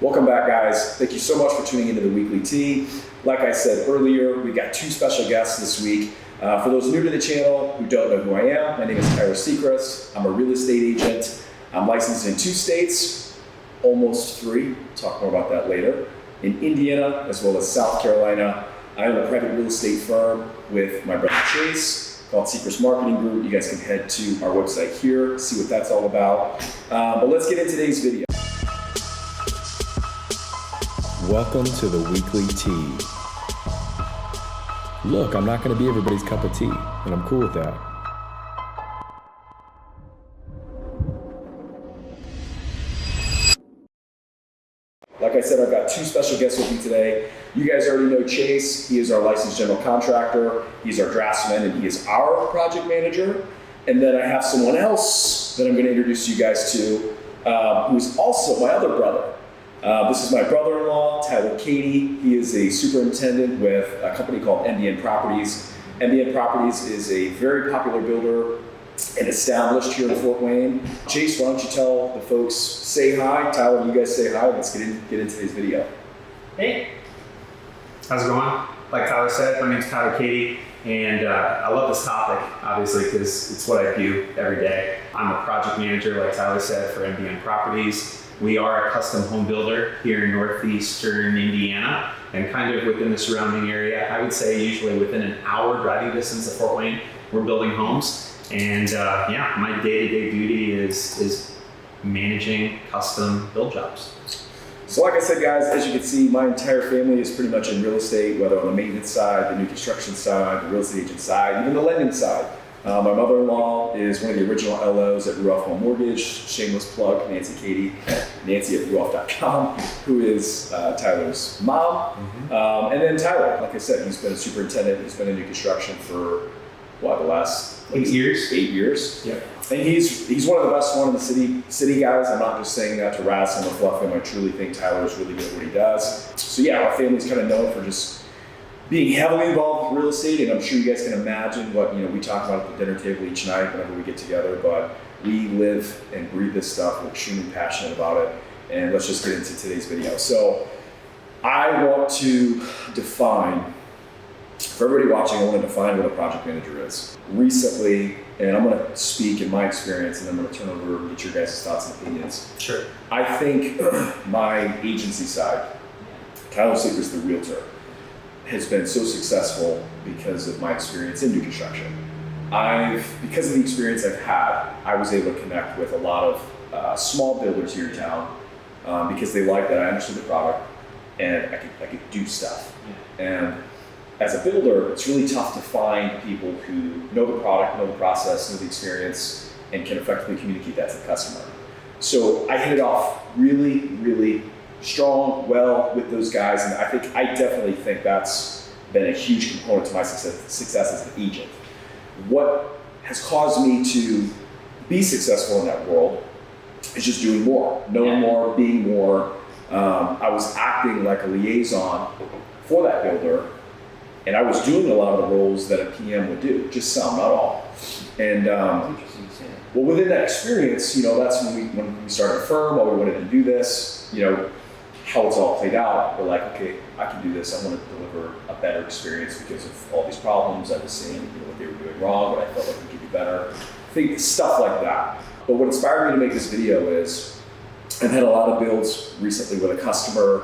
Welcome back, guys. Thank you so much for tuning into the Weekly Tea. Like I said earlier, we got two special guests this week. For those new to the channel who don't know who I am, my name is Secrist. I'm a real estate agent. I'm licensed in 2 states, almost 3. We'll talk more about that later. In Indiana, as well as South Carolina. I own a private real estate firm with my brother Chase called Secrist Marketing Group. You guys can head to our website here, see what that's all about. But let's get into today's video. Welcome to the Weekly Tea. Look, I'm not going to be everybody's cup of tea, and I'm cool with that. Like I said, I've got 2 special guests with me today. You guys already know Chase. He is our licensed general contractor. He's our draftsman, and he is our project manager. And then I have someone else that I'm going to introduce you guys to, who is also my other brother. This is my brother-in-law, Tyler Katie. He is a superintendent with a company called MBN Properties. MBN Properties is a very popular builder and established here in Fort Wayne. Chase, why don't you tell the folks, say hi. Tyler, you guys say hi. Let's get into today's video. Hey, how's it going? Like Tyler said, my name's Tyler Katie, and I love this topic, obviously, because it's what I do every day. I'm a project manager, like Tyler said, for MBN Properties. We are a custom home builder here in northeastern Indiana and kind of within the surrounding area. I would say usually within an hour driving distance of Fort Wayne, we're building homes. And yeah, my day-to-day duty is managing custom build jobs. So like I said, guys, as you can see, my entire family is pretty much in real estate, whether on the maintenance side, the new construction side, the real estate agent side, even the lending side. My mother-in-law is one of the original LOs at Ruoff Home Mortgage. Shameless plug, Nancy Katie, Nancy at ruoff.com, who is Tyler's mom. Mm-hmm. And then Tyler, like I said, he's been a superintendent. He's been in new construction for, what, the last 8 years? 8 years. Yep. And he's one of the best one in the city guys. I'm not just saying that to razz him or fluff him. I truly think Tyler is really good at what he does. So yeah, our family's kind of known for just being heavily involved with real estate, and I'm sure you guys can imagine what we talk about at the dinner table each night whenever we get together. But we live and breathe this stuff. We're extremely passionate about it, and let's just get into today's video. So I want to define, for everybody watching, I want to define what a project manager is. Recently, and I'm going to speak in my experience, and I'm going to turn over and get your guys' thoughts and opinions. Sure. I think my agency side, Tyler Secrist, the realtor, has been so successful because of my experience in new construction. Because of the experience I've had, I was able to connect with a lot of small builders here in town because they liked that I understood the product and I could do stuff. Yeah. And as a builder, it's really tough to find people who know the product, know the process, know the experience, and can effectively communicate that to the customer. So I hit it off really, really strong, well with those guys, and I definitely think that's been a huge component to my success as an agent. What has caused me to be successful in that world is just doing more, knowing more, being more. I was acting like a liaison for that builder, and I was doing a lot of the roles that a PM would do, just some, not all. And well, within that experience, that's when we started a firm, or we wanted to do this, how it's all played out. We're like, okay, I can do this. I want to deliver a better experience because of all these problems. I was seeing what they were doing wrong, but I felt like we could do better. I think stuff like that. But what inspired me to make this video is I've had a lot of builds recently where the customer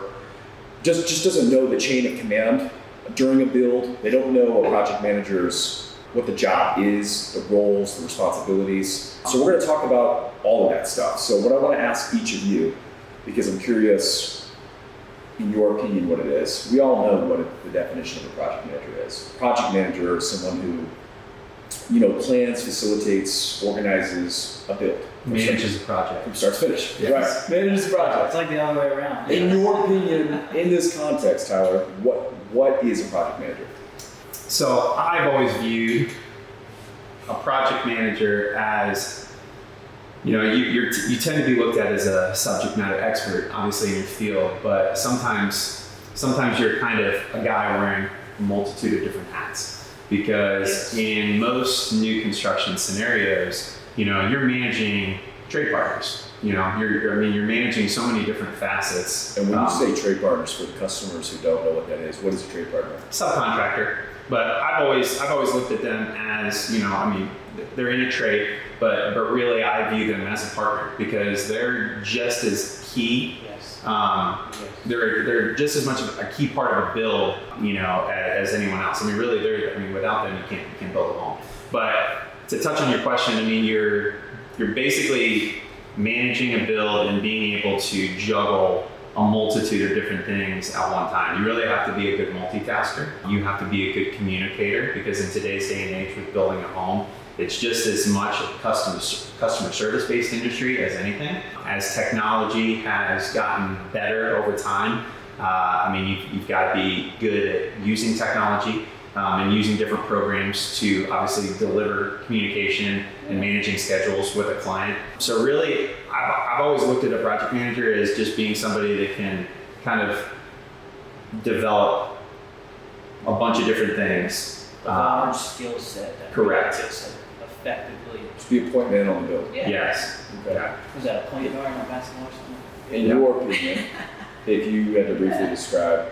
just doesn't know the chain of command during a build. They don't know a project manager's what the job is, the roles, the responsibilities. So we're going to talk about all of that stuff. So what I want to ask each of you, because I'm curious, in your opinion, what it is. We all know what the definition of a project manager is. Project manager is someone who, plans, facilitates, organizes a build. Manages a project. From start to finish. Yes. Right. Manages a project. It's like the other way around. In your opinion, in this context, Tyler, what is a project manager? So I've always viewed a project manager as, you tend to be looked at as a subject matter expert, obviously in your field, but sometimes you're kind of a guy wearing a multitude of different hats, because in most new construction scenarios, you're managing trade partners. you're managing so many different facets. And when you say trade partners, for the customers who don't know what that is, what is a trade partner? Subcontractor, but I've always looked at them as, they're in a trade, but really I view them as a partner because they're just as key. Yes. They're just as much of a key part of a build, as anyone else. Really, without them you can't build a home. But to touch on your question, you're basically managing a build and being able to juggle a multitude of different things at one time. You really have to be a good multitasker. You have to be a good communicator because in today's day and age with building a home, it's just as much a customer service based industry as anything. As technology has gotten better over time, you've got to be good at using technology and using different programs to obviously deliver communication and managing schedules with a client. So really, I've always looked at a project manager as just being somebody that can kind of develop a bunch of different things. A large skill set. Correct. Effectively. Just be a point man on the build. Yeah. Yes. Okay. Yeah. Was that a point guard on basketball or something? In your opinion, if you had to briefly describe,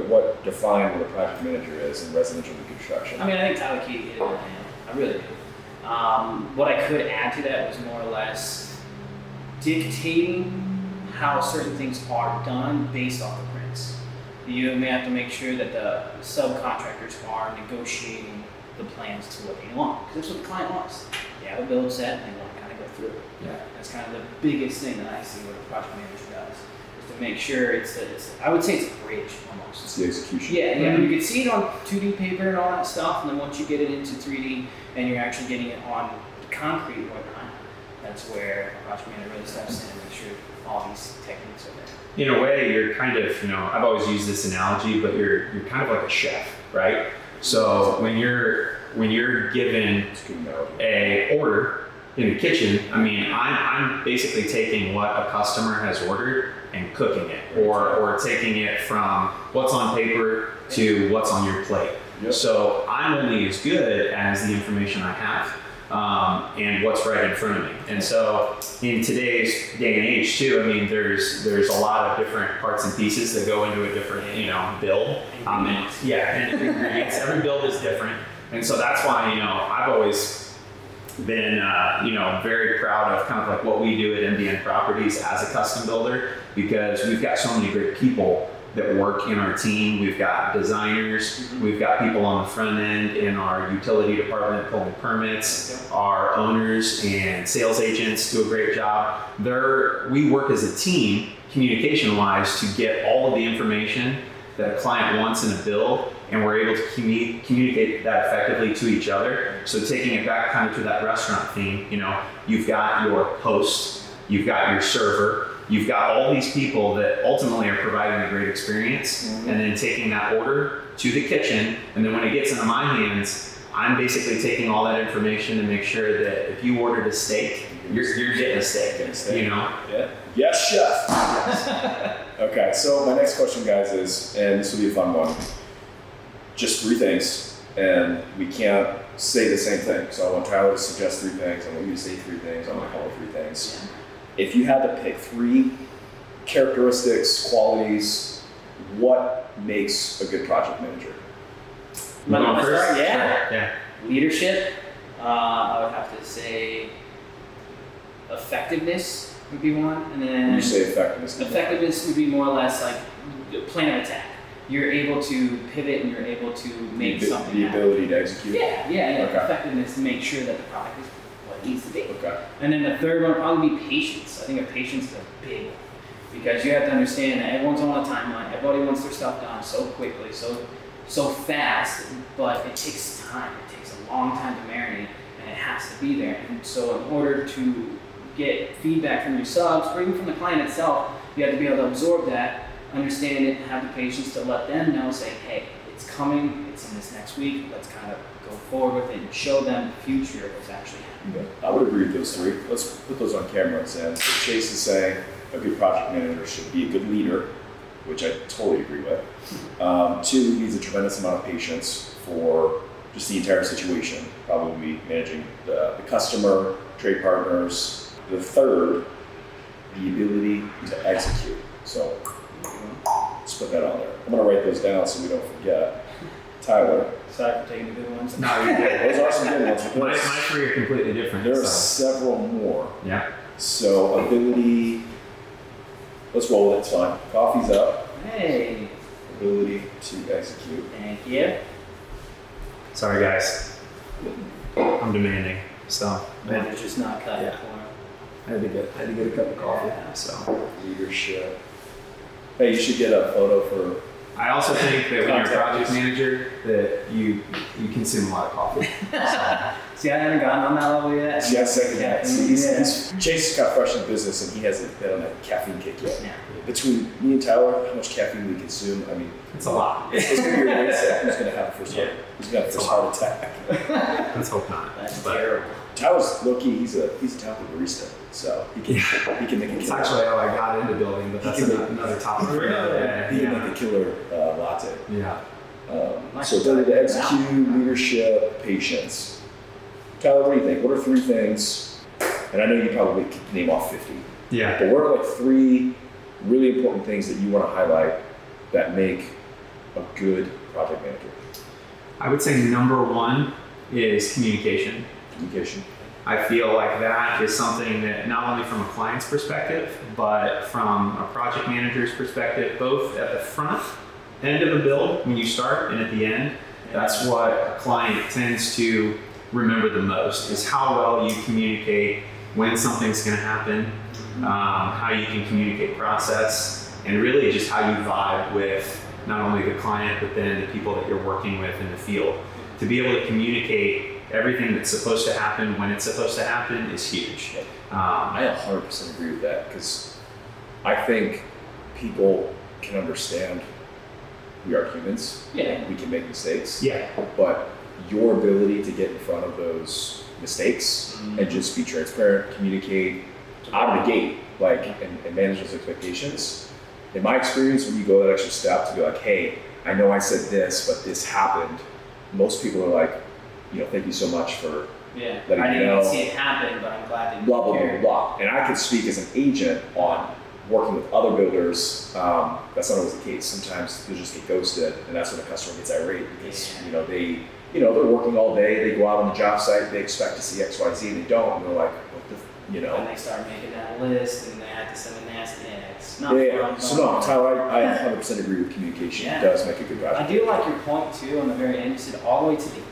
what define what a project manager is in residential new construction. I think Tyler Key hit it on the nail. I really do. What I could add to that was more or less dictating how certain things are done based off the prints. You may have to make sure that the subcontractors are negotiating the plans to what they want, because that's what the client wants. They have a build set and they want to kind of go through it. Yeah. That's kind of the biggest thing that I see what a project manager does, is to make sure I would say it's a bridge almost. It's the execution. Yeah. You can see it on 2D paper and all that stuff, and then once you get it into 3D and you're actually getting it on concrete and whatnot, that's where a project manager really steps in and makes sure all these techniques are there. In a way, you're kind of, I've always used this analogy, but you're kind of like a chef, right? So when you're given a order in the kitchen, I'm basically taking what a customer has ordered and cooking it, or taking it from what's on paper to what's on your plate. Yep. So I'm only as good as the information I have and what's right in front of me. And so in today's day and age too, there's a lot of different parts and pieces that go into a different build. And ingredients. Every build is different, and so that's why I've always been very proud of kind of like what we do at MDN Properties as a custom builder, because we've got so many great people that work in our team. We've got designers, we've got people on the front end in our utility department pulling permits, our owners and sales agents do a great job. We work as a team, communication-wise, to get all of the information that a client wants in a build, and we're able to communicate that effectively to each other. So taking it back kind of to that restaurant theme, you've got your host, you've got your server, you've got all these people that ultimately are providing a great experience, and then taking that order to the kitchen, and then when it gets into my hands, I'm basically taking all that information to make sure that if you ordered a steak, you're getting a steak. Yeah. Yes, chef. Okay, so my next question, guys, is, and this will be a fun one, just 3 things, and we can't say the same thing. So I want Tyler to suggest 3 things, I want you to say 3 things, I want to call 3 things. Yeah. If you had to pick 3 characteristics, qualities, what makes a good project manager? Yeah. Leadership. I would have to say effectiveness would be one, and then When you say effectiveness, would be more or less like plan of attack. You're able to pivot and you're able to make something the happen. ability to execute. Yeah. Okay. Effectiveness to make sure that the product is what it needs to be. Okay. And then the third one would probably be patience. I think patience is a big one, because you have to understand that everyone's on a timeline. Everybody wants their stuff done so quickly, so fast, but it takes time. It takes a long time to marinate, and it has to be there. And so in order to get feedback from your subs, or even from the client itself, you have to be able to absorb that, understand it, and have the patience to let them know, say, hey, it's coming, it's in this next week, let's kind of go forward with it and show them the future of what's actually happening. I would agree with those 3. Let's put those on camera and say, so Chase is saying a good project manager should be a good leader, which I totally agree with. 2, needs a tremendous amount of patience for just the entire situation, probably managing the customer, trade partners. The third the ability to execute. So let's put that on there. I'm gonna write those down so we don't forget. Tyler. Sorry for taking the good ones. No, you're good. Those are some good ones. My three are completely different. There are so. several more. Yeah. So ability, let's roll it, it's fine. Coffee's up. Hey, Ability to execute. thank you. Sorry, guys. I'm demanding. So Manager's just not cutting Yeah. it for him. I had to get a cup of coffee. Yeah. So Leadership. Hey, you should get a photo for. I also think that when you're a Contact project us. manager, that you consume a lot of coffee. See, I haven't gotten on that level yet. See, I second that. See, Yeah. Chase got fresh in business and he hasn't been on that caffeine kick yet. Yeah. Between me and Tyler, how much caffeine we consume, I mean, It's a lot. it's going to be your mindset. Who's going to have the first heart? Yeah. Who's going to have the first heart attack? Let's hope not. That's But terrible. Tyler's low-key, he's a talented barista, so he can make a it's killer. actually how I got into building, but that's another topic for another day. He can make a killer latte. Yeah. So ability to execute, leadership, patience. Tyler, what do you think? What are 3 things? And I know you probably could name off 50, Yeah. but what are like 3 really important things that you want to highlight that make a good project manager? I would say number 1 is communication. Communication. I feel like that is something that not only from a client's perspective, but from a project manager's perspective, both at the front end of a build when you start and at the end, that's what a client tends to remember the most, is how well you communicate when something's going to happen, how you can communicate process, and really just how you vibe with not only the client, but then the people that you're working with in the field. To be able to communicate everything that's supposed to happen when it's supposed to happen is huge. I 100% agree with that because I think people can understand we are humans. Yeah. We can make mistakes. Yeah. But your ability to get in front of those mistakes and just be transparent, communicate out of the gate, like, and manage those expectations. In my experience, when you go that extra step to be like, hey, I know I said this, but this happened, most people are like, thank you so much for Yeah. letting I me didn't know. even see it happen, but I'm glad that you Blah, blah, blah, cared. blah. And I could speak as an agent on working with other builders. That's not always the case. Sometimes they'll just get ghosted, and that's when the customer gets irate because, they're working all day, they go out on the job site, they expect to see X, Y, Z, and they don't, and they're like, And they start making that list, and they have to send a nasty X. Not Yeah. fun, So but- no, Tyler, I 100% agree with communication. Yeah. It does make a good I project. do like your point too on the very end. You said all the way to the end.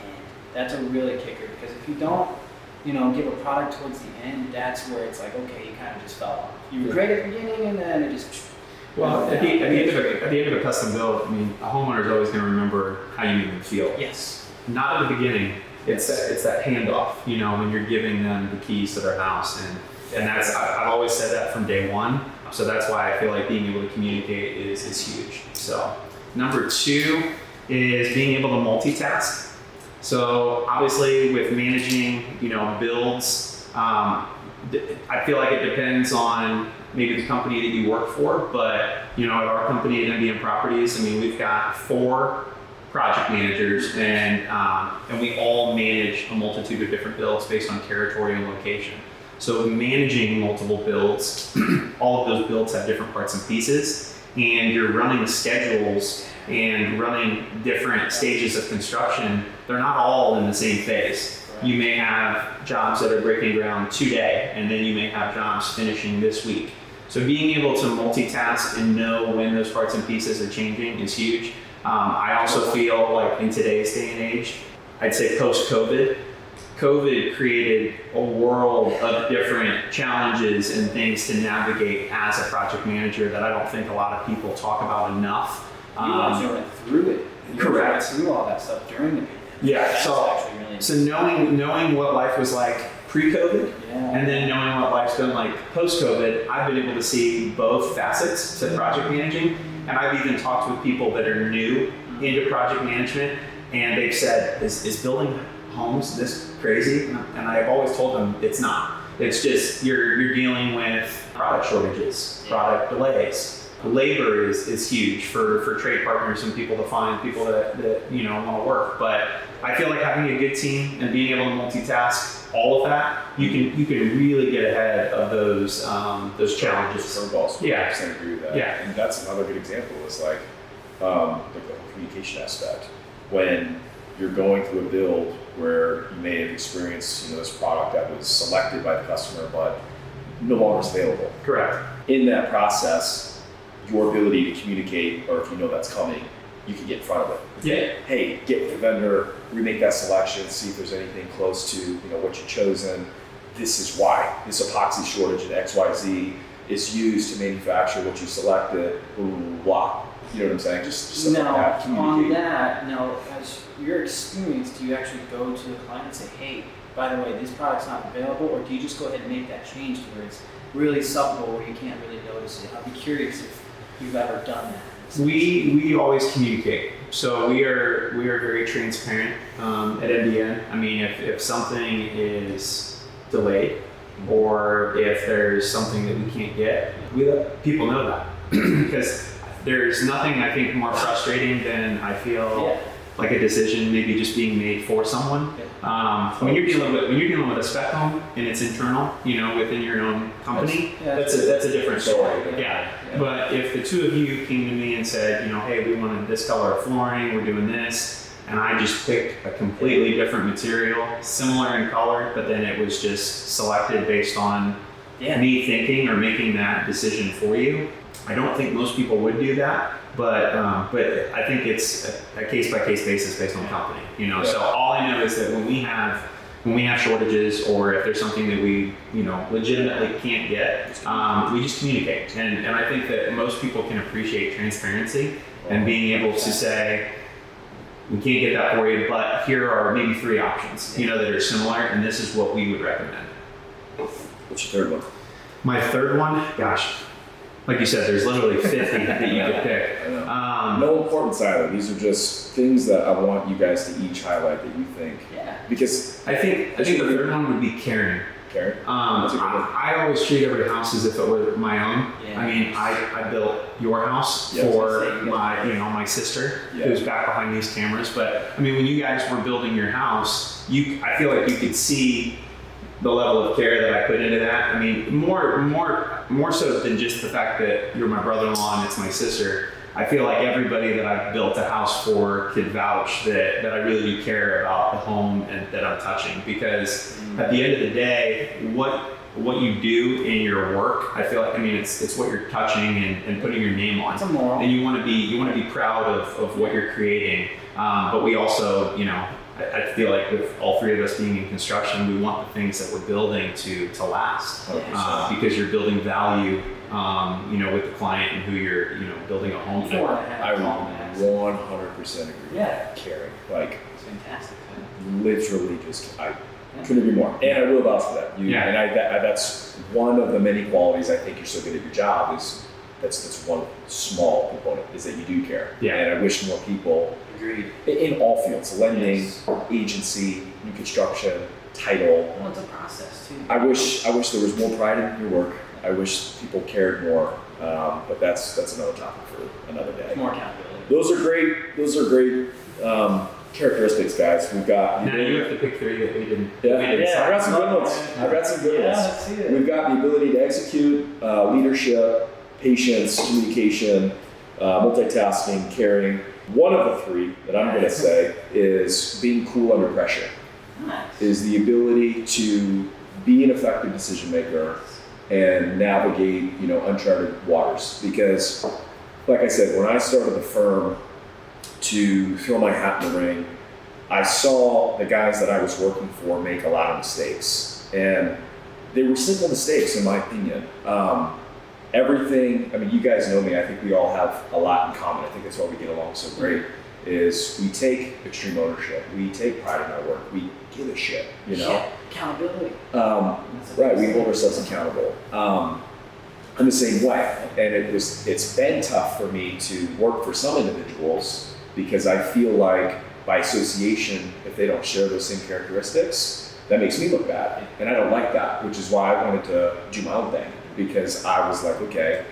That's a really kicker because if you don't, give a product towards the end, that's where it's like, okay, you kind of just fell off. You were great at the beginning, and then it just. Well, at the end of a custom build, I mean, a homeowner is always going to remember how you made them feel. Yes. Not at the beginning. It's that handoff, when you're giving them the keys to their house, and that's I've always said that from day one. So that's why I feel like being able to communicate is huge. So number 2 is being able to multitask. So obviously with managing, builds, I feel like it depends on maybe the company that you work for, but at our company at MBM Properties, I mean, we've got 4 project managers, and we all manage a multitude of different builds based on territory and location. So managing multiple builds, all of those builds have different parts and pieces, and you're running schedules and running different stages of construction. They're not all in the same phase. You may have jobs that are breaking ground today, and then you may have jobs finishing this week. So being able to multitask and know when those parts and pieces are changing is huge. I also feel like in today's day and age, I'd say post-COVID, COVID created a world of different challenges and things to navigate as a project manager that I don't think a lot of people talk about enough. You guys went through it. You Correct. went through all that stuff during the pandemic. Yeah, That's actually really So knowing what life was like pre-COVID, yeah. and then knowing what life's been like post-COVID, I've been able to see both facets to project managing, and I've even talked with people that are new into project management, and they've said, is building homes this crazy? And I've always told them it's not. It's just you're dealing with product shortages, product delays. Labor is huge for trade partners and people to find people that want to work. But I feel like having a good team and being able to multitask all of that, you can really get ahead of those challenges. Curveballs. Yeah. 100% agree with that. Yeah. And that's another good example is like the whole communication aspect. When you're going through a build where you may have experienced, this product that was selected by the customer, but no longer is available. Correct. In that process, your ability to communicate, or if you know that's coming, you can get in front of it. Yeah. Hey, get with the vendor, remake that selection, see if there's anything close to what you've chosen. This is why. This epoxy shortage in XYZ is used to manufacture what you selected, blah, blah, blah. You know what I'm saying? Just stuff like that. On that, as your experience, do you actually go to the client and say, hey, by the way, this product's not available, or do you just go ahead and make that change to where it's really subtle where you can't really notice it? I'd be curious if you've ever done that. We always communicate. So we are very transparent at MDN. I mean, if something is delayed or if there's something that we can't get, we let people know that because there's nothing I think more frustrating than I feel like a decision maybe just being made for someone. When you're dealing with a spec home and it's internal, within your own company, that's a different story. Yeah. But if the two of you came to me and said, hey, we wanted this color of flooring, we're doing this, and I just picked a completely different material, similar in color, but then it was just selected based on me thinking or making that decision for you. I don't think most people would do that, but I think it's a case-by-case basis based on company. So all I know is that when we have shortages or if there's something that we legitimately can't get, we just communicate. And I think that most people can appreciate transparency and being able to say, we can't get that for you, but here are maybe 3 options, that are similar, and this is what we would recommend. What's your third one? My third one, gosh. Like you said, there's literally 50 that you could pick. No importance either. These are just things that I want you guys to each highlight that you think. Yeah. Because I think the third one would be caring. Caring. That's a good one. I always treat every house as if it were my own. Yeah. I mean, I built your house for my sister who's back behind these cameras. But I mean, when you guys were building your house, I feel like you could see the level of care that I put into that. I mean, more so than just the fact that you're my brother-in-law and it's my sister. I feel like everybody that I've built a house for could vouch that I really do care about the home and that I'm touching, because at the end of the day, what you do in your work, I feel like, it's what you're touching and putting your name on. It's a moral. And you want to be proud of what you're creating. But we also, I feel like with all 3 of us being in construction, we want the things that we're building to last, because you're building value, with the client and who you're, building a home for. I 100% agree. Yeah. Caring. Like, It's fantastic. literally I couldn't agree more. And I will vouch for that. And that's one of the many qualities I think you're so good at your job is that's one small component is that you do care. Yeah. And I wish more people Agreed. in all fields, lending, agency, new construction, title. Well, it's a process too. I wish there was more pride in your work. I wish people cared more. But that's another topic for another day. More accountability. Those are great characteristics, guys. We've got. Now you have to pick 3 that we didn't. I got some good ones. Let's see it. We've got the ability to execute, leadership, patience, communication, multitasking, caring. One of the 3 that I'm going to say is being cool under pressure. Nice. Is the ability to be an effective decision maker and navigate, uncharted waters. Because, like I said, when I started the firm to throw my hat in the ring, I saw the guys that I was working for make a lot of mistakes. And they were simple mistakes, in my opinion. Everything, you guys know me, I think we all have a lot in common. I think that's why we get along so great, is we take extreme ownership. We take pride in our work. We give a shit, Yeah. Accountability. Right, we hold ourselves accountable. I'm the same way. And it's been tough for me to work for some individuals because I feel like by association, if they don't share those same characteristics, that makes me look bad. And I don't like that, which is why I wanted to do my own thing. Because I was like, okay,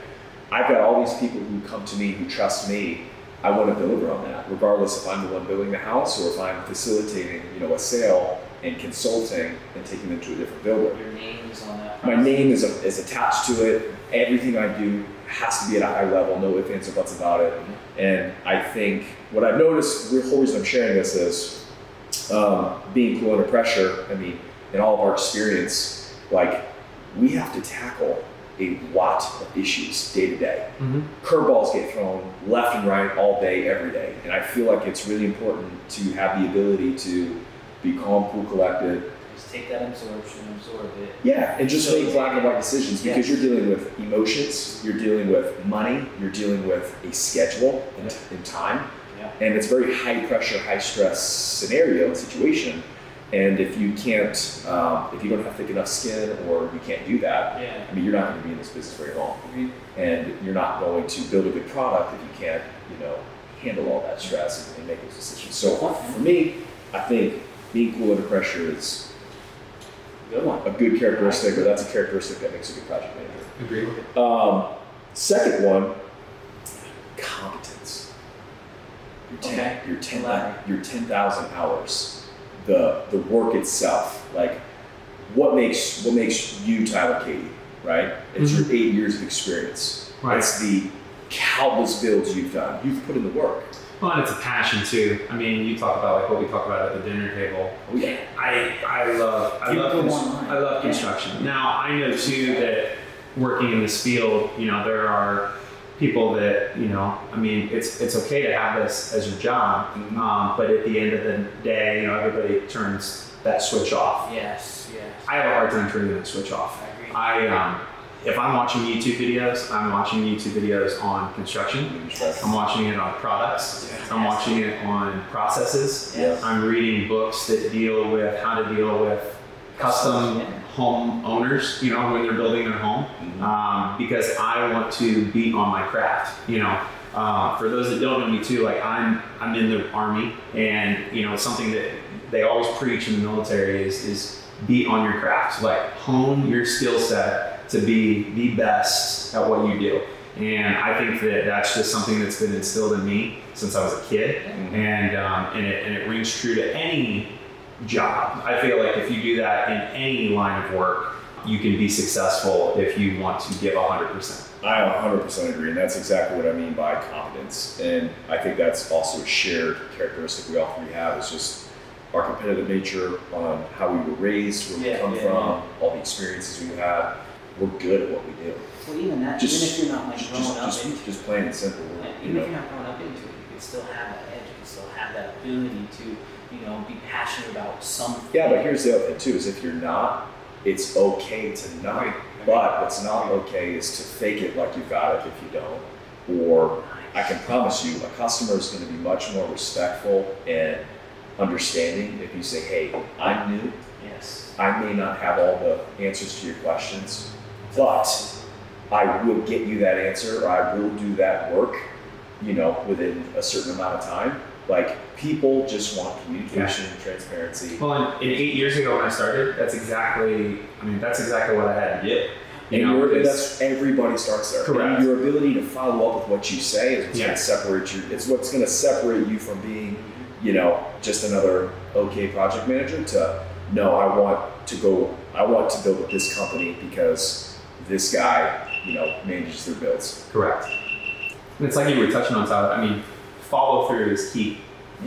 I've got all these people who come to me, who trust me. I want to deliver on that, regardless if I'm the one building the house or if I'm facilitating, a sale. and consulting and taking them to a different builder. Your name is on that. My name is attached to it. Everything I do has to be at a high level, no ifs, ands, or buts about it. And I think what I've noticed, the whole reason I'm sharing this is being cool under pressure. I mean, in all of our experience, like we have to tackle a lot of issues day to day. Curveballs get thrown left and right all day, every day. And I feel like it's really important to have the ability to be calm, cool, collected. Just take that absorption, absorb it. Yeah, and just make black and white decisions because Yes. you're dealing with emotions, you're dealing with money, you're dealing with a schedule and time. Yeah. And it's a very high pressure, high stress scenario and situation. And if you can't, if you don't have thick enough skin or you can't do that, Yeah. I mean, you're not going to be in this business very long. Agreed. And you're not going to build a good product if you can't, handle all that stress and make those decisions. So for me, I think being cool under pressure is Good one. a good characteristic, or that's a characteristic that makes a good project manager. Agreed. Second one, competence. Okay. Your 10 Elaborate. your 10,000 hours. The work itself, like what makes you Tyler Katie, right? It's your 8 years of experience. Right. It's the countless builds you've done. You've put in the work. Well, and it's a passion too. I mean, you talk about like what we talk about at the dinner table. Oh yeah. I love Yeah. construction. Now I know too that working in this field, there are people that I mean, it's okay to have this as your job, but at the end of the day, everybody turns that switch off. Yes, yes. I have a hard time turning that switch off. I agree. If I'm watching YouTube videos, I'm watching YouTube videos on construction. I'm watching it on products. I'm watching it on processes. Yes. I'm reading books that deal with how to deal with custom home owners, when they're building their home, because I want to be on my craft. For those that don't know me too, like I'm in the Army, and something that they always preach in the military is be on your craft, like hone your skill set to be the best at what you do. And I think that that's just something that's been instilled in me since I was a kid, and it rings true to any job. I feel like if you do that in any line of work, you can be successful if you want to give 100%. I 100% agree, and that's exactly what I mean by competence. And I think that's also a shared characteristic we all three have, is just our competitive nature on how we were raised, where we come from, all the experiences we've had. We're good at what we do. Well, even that, Just- even if you're not like growing up into Just plain and simple. even if you're not growing up into it, you can still have that edge. You can still have that ability to, be passionate about something. Yeah, but here's the other thing too: is if you're not, it's okay to not. Right. But what's not okay is to fake it like you've got it if you don't. Or I can promise you, a customer is going to be much more respectful and understanding if you say, "Hey, I'm new. Yes. I may not have all the answers to your questions, but I will get you that answer, or I will do that work, within a certain amount of time." Like, people just want communication, transparency. Well, and 8 years ago when I started, that's exactly what I had to do. And that's everybody starts there. Correct. And your ability to follow up with what you say is what's Yeah. going to separate you. It's what's going to separate you from being, just another okay project manager to, no, I want to build with this company because this guy, manages their builds. Correct. And it's like you were touching on, Tyler. I mean, follow through is key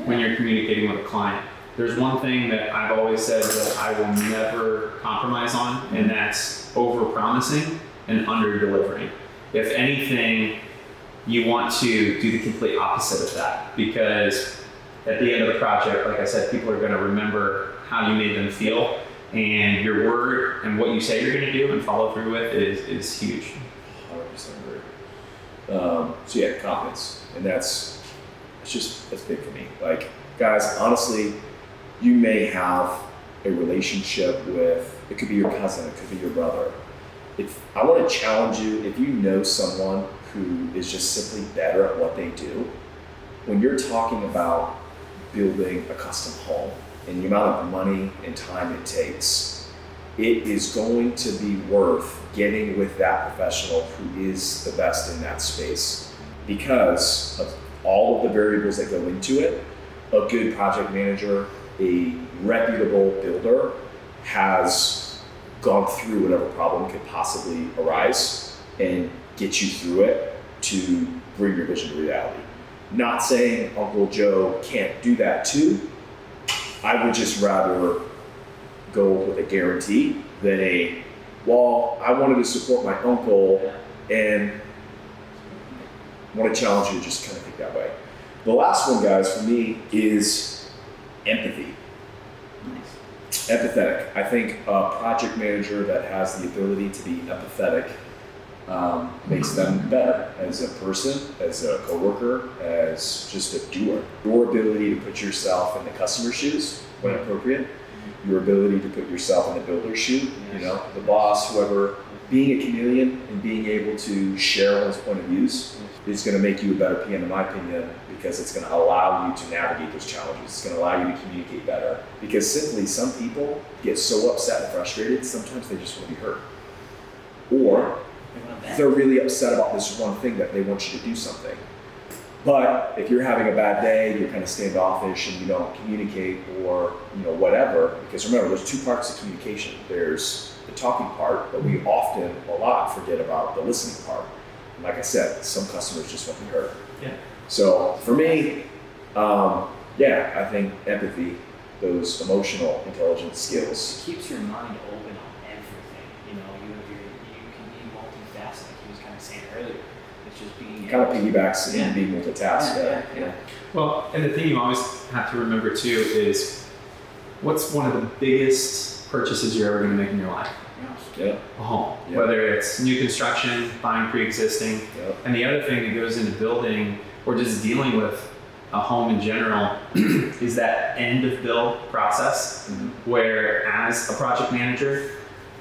when you're communicating with a client. There's one thing that I've always said that I will never compromise on, and that's over-promising and under-delivering. If anything, you want to do the complete opposite of that, because at the end of the project, like I said, people are going to remember how you made them feel, and your word and what you say you're going to do and follow through with is huge. 100% agree. So yeah, confidence, and that's big for me. Like, guys, honestly, you may have a relationship with, it could be your cousin, it could be your brother. If I want to challenge you, if you know someone who is just simply better at what they do, when you're talking about building a custom home and the amount of money and time it takes, it is going to be worth getting with that professional who is the best in that space, because of all of the variables that go into it. A good project manager a reputable builder has gone through whatever problem could possibly arise and get you through it to bring your vision to reality. Not saying Uncle Joe can't do that too. I would just rather go with a guarantee than a, well, I wanted to support my uncle and want to challenge you to just kind of think that way. The last one, guys, for me is empathy. Nice. Empathetic. I think a project manager that has the ability to be empathetic makes them better as a person, as a coworker, as just a doer. Your ability to put yourself in the customer's shoes when appropriate, your ability to put yourself in the builder's shoe, the boss, whoever, being a chameleon and being able to share one's point of views is going to make you a better PM, in my opinion, because it's going to allow you to navigate those challenges. It's going to allow you to communicate better. Because simply, some people get so upset and frustrated, sometimes they just want to be heard. Or they're really upset about this one thing that they want you to do something. But if you're having a bad day, you're kind of standoffish and you don't communicate or whatever, because remember, there's two parts of communication. There's the talking part, but we often, a lot, forget about the listening part. And like I said, some customers just want to be heard. Yeah. So for me, I think empathy, those emotional intelligence skills. It keeps your mind open on everything. You can be multifaceted, like he was kind of saying earlier. It's just being Kind of piggybacks into being multitask. Yeah. Well, and the thing you always have to remember too is what's one of the biggest purchases you're ever going to make in your life? Yeah. A home. Yeah. Whether it's new construction, buying pre-existing. Yep. And the other thing that goes into building or just dealing with a home in general is that end of build process where as a project manager,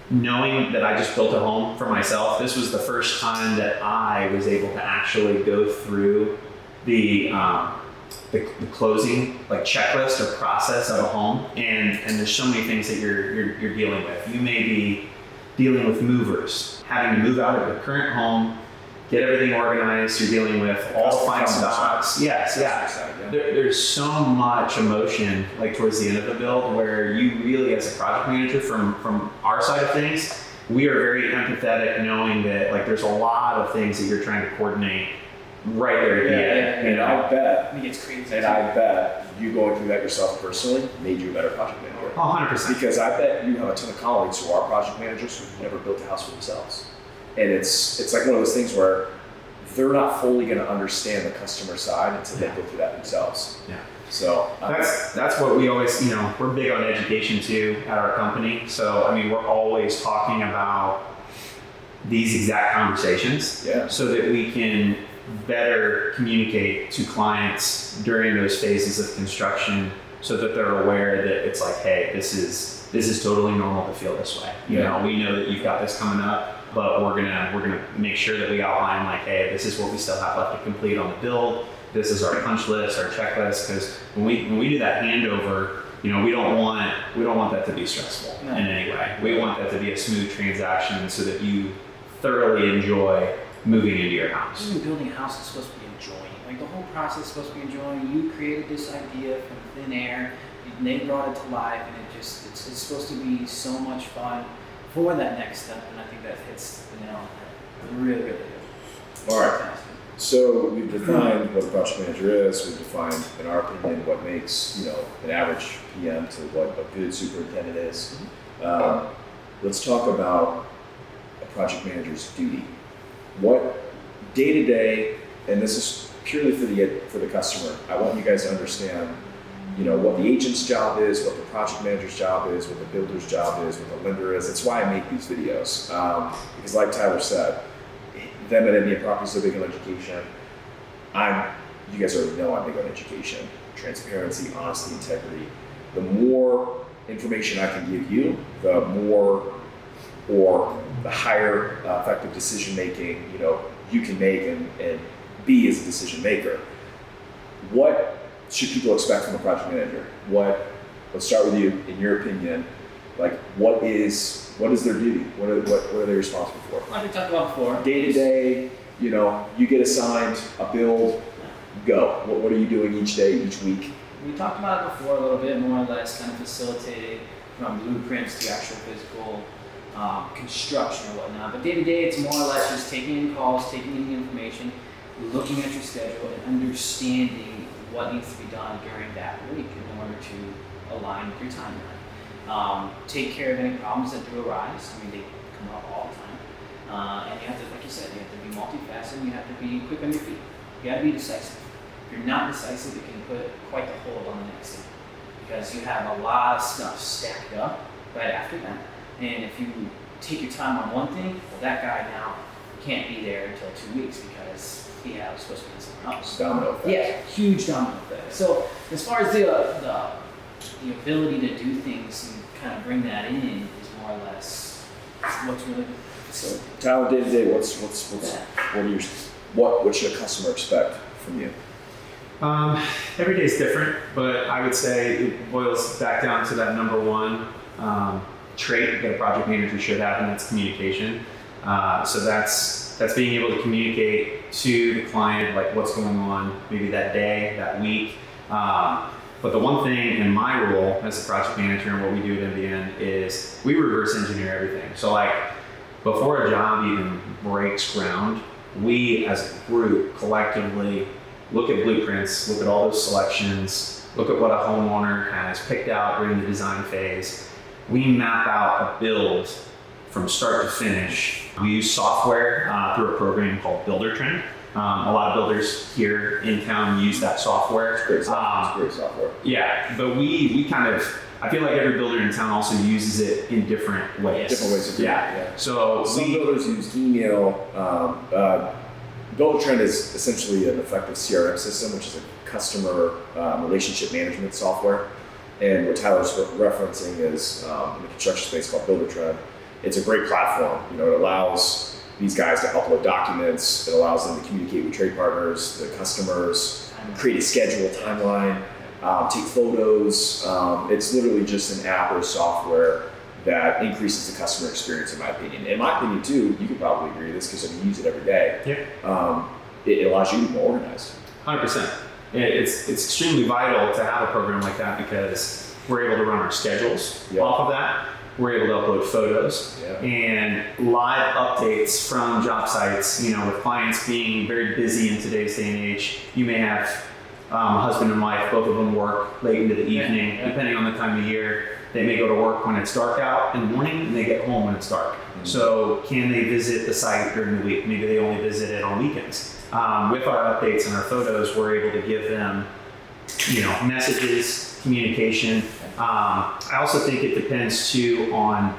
knowing that I just built a home for myself, this was the first time that I was able to actually go through the closing like checklist or process of a home, and there's so many things that you're dealing with. You may be dealing with movers, having to move out of your current home, get everything organized. You're dealing with all the final docs. Yes, there's so much emotion like towards the end of the build where you really, as a project manager, from our side of things, we are very empathetic, knowing that like there's a lot of things that you're trying to coordinate right there at the end. I bet. I think it's crazy. And I bet you going through that yourself personally made you a better project manager. 100%. Because I bet you have a ton of colleagues who are project managers who've never built a house for themselves. And it's like one of those things where they're not fully going to understand the customer side until they go through that themselves. Yeah. So that's what we always, we're big on education too at our company. So, I mean, we're always talking about these exact conversations so that we can better communicate to clients during those phases of construction so that they're aware that it's like, hey, this is totally normal to feel this way. We know that you've got this coming up, but we're gonna make sure that we outline like, hey, this is what we still have left to complete on the build. This is our punch list, our checklist. Because when we do that handover, we don't want that to be stressful in any way. We want that to be a smooth transaction so that you thoroughly enjoy moving into your house. Even building a house is supposed to be enjoying. Like the whole process is supposed to be enjoying. You created this idea from thin air, and they brought it to life, and it's supposed to be so much fun for that next step. And I think that hits the nail on the head. Really, really good. All right. So we've defined what a project manager is. We've defined, in our opinion, what makes an average PM to what a good superintendent is. Let's talk about a project manager's duty. What day to day, and this is purely for the customer. I want you guys to understand, what the agent's job is, what the project manager's job is, what the builder's job is, what the lender is. That's why I make these videos. Because like Tyler said, them at Indian Properties are big on education. You guys already know I'm big on education, transparency, honesty, integrity. The more information I can give you, the more or the higher effective decision making you can make and be as a decision maker. What should people expect from a project manager? Let's start with you. In your opinion, like what is their duty? What are they responsible for? Like we talked about before. Day to day, you get assigned a build. Go. What are you doing each day, each week? we talked about it before a little bit, more or less kind of facilitated from blueprints to actual physical construction or whatnot. But day to day, it's more or less just taking in calls, taking in the information, looking at your schedule, and understanding what needs to be done during that week in order to align with your timeline. Take care of any problems that do arise. I mean, they come up all the time. And you have to, like you said, you have to be multifaceted, you have to be quick on your feet. You gotta be decisive. If you're not decisive, it can put quite the hold on the next thing. Because you have a lot of stuff stacked up right after that. And if you take your time on one thing, well, that guy now can't be there until 2 weeks because he was supposed to be somewhere else. Domino effect. Yeah, huge domino effect. So as far as the ability to do things and kind of bring that in is more or less what's really So, Tyler, day to day, what should a customer expect from you? Every day is different, but I would say it boils back down to that number one trait that a project manager should have, and that's communication. So that's being able to communicate to the client like what's going on, maybe that day, that week. But the one thing in my role as a project manager and what we do at MBN is we reverse engineer everything. So like before a job even breaks ground, we as a group collectively look at blueprints, look at all those selections, look at what a homeowner has picked out during the design phase. We map out a build from start to finish. We use software through a program called BuilderTrend. A lot of builders here in town use that software. It's great software. It's great software. Yeah, but we kind of, I feel like every builder in town also uses it in different ways. Different ways to do it. Yeah. So some builders use email. BuilderTrend is essentially an effective CRM system, which is a customer relationship management software. And what Tyler's referencing is in the construction space called BuilderTrend. It's a great platform. It allows these guys to upload documents. It allows them to communicate with trade partners, the customers, create a schedule, timeline, take photos. It's literally just an app or software that increases the customer experience, in my opinion. In my opinion, too, you could probably agree with this because you use it every day. Yeah. It allows you to be more organized. 100%. It's extremely vital to have a program like that because we're able to run our schedules off of that. We're able to upload photos and live updates from job sites. With clients being very busy in today's day and age, you may have a husband and wife, both of them work late into the evening, depending on the time of year. They may go to work when it's dark out in the morning and they get home when it's dark. Mm-hmm. So can they visit the site during the week? Maybe they only visit it on weekends. With our updates and our photos, we're able to give them, messages, communication. I also think it depends too on,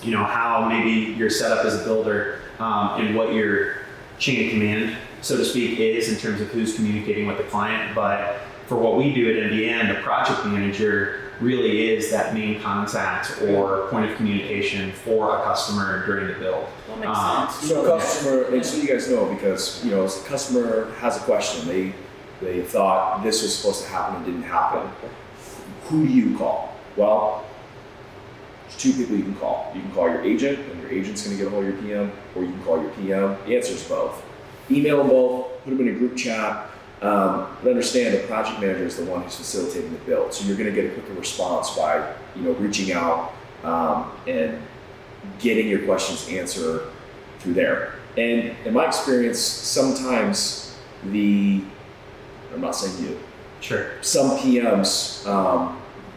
how maybe you're set up as a builder and what your chain of command, so to speak, is in terms of who's communicating with the client. But for what we do at MBN, the project manager really is that main contact or point of communication for a customer during the build. That makes sense. So customer, so you guys know, because if a customer has a question, they thought this was supposed to happen and didn't happen. Who do you call? Well, there's two people you can call. You can call your agent, and your agent's going to get a hold of your PM, or you can call your PM. The answer is both. Email them both, put them in a group chat, but understand the project manager is the one who's facilitating the build. So you're going to get a quicker response by reaching out and getting your questions answered through there. And in my experience, sometimes I'm not saying you, Sure. some PMs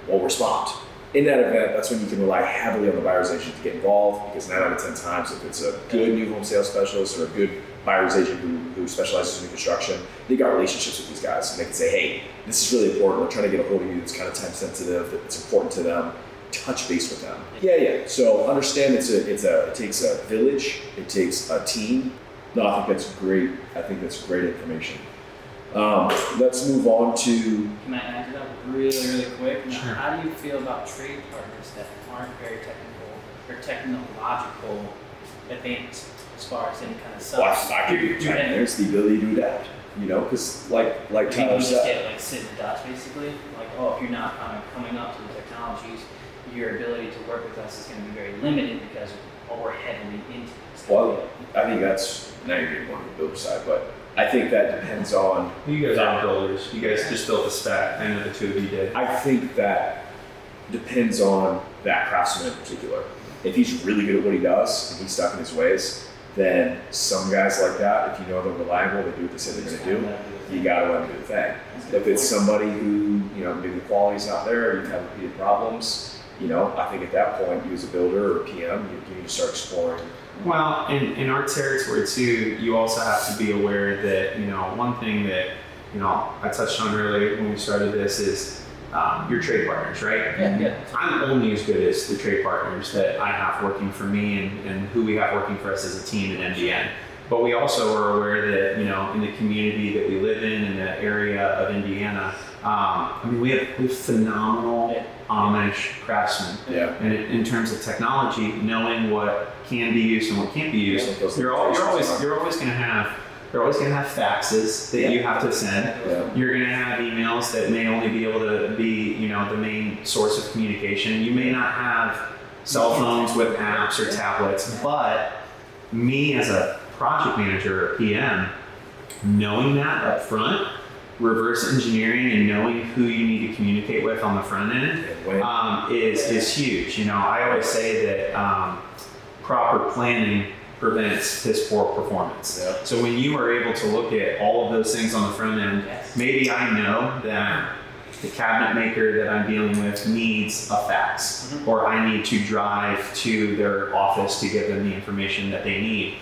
will respond. In that event, that's when you can rely heavily on the buyer's agent to get involved, because 9 out of 10 times, if it's a good new home sales specialist or a good buyer's agent who specializes in construction, they got relationships with these guys, and they can say, hey, this is really important. We're trying to get a hold of you. It's kind of time sensitive. It's important to them. Touch base with them. Yeah. So understand it takes a village. It takes a team. No, I think that's great. I think that's great information. Let's move on to. Can I add to that really, really quick? Now, Sure. how do you feel about trade partners that aren't very technical or technological advanced as far as any kind of Well, stuff? I give you there's the ability to adapt. Because like People Tyler just said, get sit in the dust basically. If you're not kind of coming up to the technologies, your ability to work with us is going to be very limited because we're heavily into this. well, I think that's now you're getting more on the builder side, but I think that depends on. You guys aren't builders. You guys just built the spec. I know the two of you did. I think that depends on that craftsman in particular. If he's really good at what he does and he's stuck in his ways, then some guys like that, if you know they're reliable, they do what they say they're going to do, you got to let them do the thing. If it's somebody who, maybe the quality's not there, or you've had repeated problems, I think at that point, you as a builder or PM, you need to start exploring. Well, in our territory too, you also have to be aware that, one thing that, I touched on earlier when we started this is your trade partners, right? Yeah. I'm only as good as the trade partners that I have working for me and who we have working for us as a team at MDN. But we also are aware that, in the community that we live in the area of Indiana, we have phenomenal Amish craftsmen. Yeah. And in terms of technology, knowing what can be used and what can't be used, you're always going to have faxes that you have to send. Yeah. You're going to have emails that may only be able to be, the main source of communication. You may not have cell phones with apps or tablets, but me as a project manager or PM, knowing that up front, reverse engineering and knowing who you need to communicate with on the front end is huge. I always say that proper planning prevents piss poor performance. Yeah. So when you are able to look at all of those things on the front end, maybe I know that the cabinet maker that I'm dealing with needs a fax, or I need to drive to their office to give them the information that they need.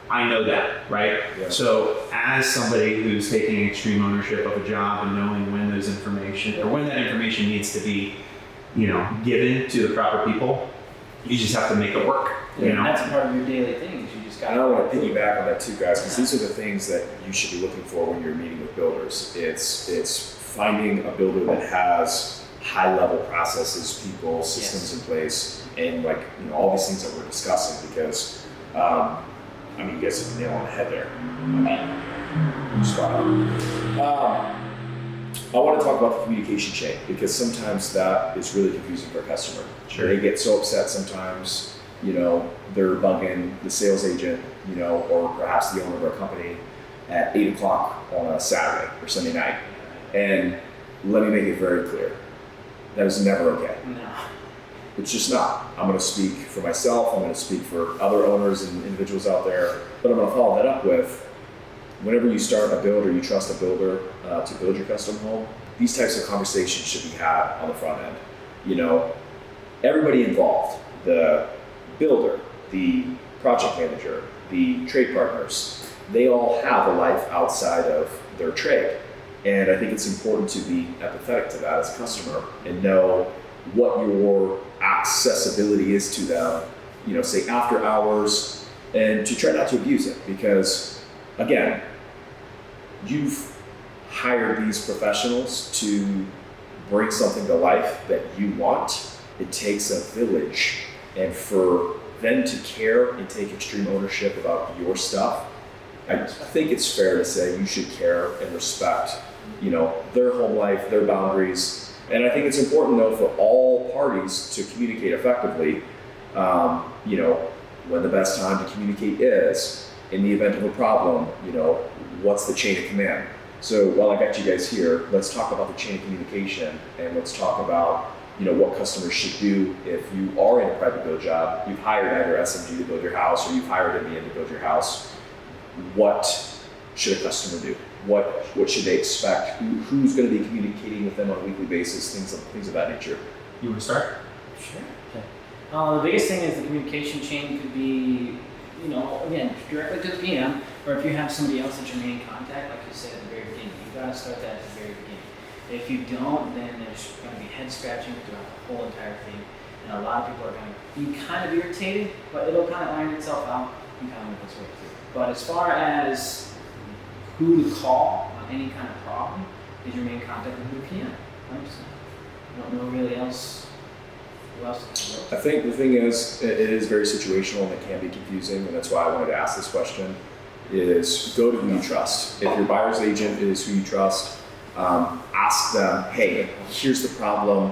I know that, right? Yeah. So as somebody who's taking extreme ownership of a job and knowing when those information or when that information needs to be, given to the proper people, you just have to make it work. And that's a part of your daily things. You just got. And I want to piggyback on that too, guys, because these are the things that you should be looking for when you're meeting with builders. It's finding a builder that has high-level processes, people, systems in place, and all these things that we're discussing. Because you guys hit the nail on the head there. Spot on. I want to talk about the communication chain because sometimes that is really confusing for a customer. Sure. They get so upset sometimes. They're bugging the sales agent, or perhaps the owner of our company at 8 o'clock on a Saturday or Sunday night. And let me make it very clear. That is never okay. No. It's just not. I'm going to speak for myself. I'm going to speak for other owners and individuals out there. But I'm going to follow that up with, whenever you start a build or you trust a builder to build your custom home, these types of conversations should be had on the front end. Everybody involved, the builder, the project manager, the trade partners, they all have a life outside of their trade. And I think it's important to be empathetic to that as a customer and know what your accessibility is to them, say after hours, and to try not to abuse it. Because again, you've hired these professionals to bring something to life that you want. It takes a village. And for them to care and take extreme ownership about your stuff, I think it's fair to say you should care and respect, their home life, their boundaries. And I think it's important though for all parties to communicate effectively, when the best time to communicate is, in the event of a problem, what's the chain of command. So while I got you guys here, let's talk about the chain of communication and let's talk about what customers should do if you are in a private build job. You've hired either SMG to build your house or you've hired MDN to build your house. What should a customer do? What should they expect? Who's going to be communicating with them on a weekly basis? Things of that nature. You want to start? Sure. Okay. The biggest thing is the communication chain could be, again, directly to the PM, or if you have somebody else that you're in contact, like you said at the very beginning, you've got to start that at the very beginning. If you don't, then there's going to be head scratching throughout the whole entire thing, and a lot of people are going to be kind of irritated, but it'll kind of iron itself out and kind of make its way through. But as far as who to call on any kind of problem, is your main contact with the PM. 100%. I don't know really else. Who else can work? I think the thing is, it is very situational and it can be confusing, and that's why I wanted to ask this question, is go to who you trust. If your buyer's agent is who you trust, ask them, hey, here's the problem,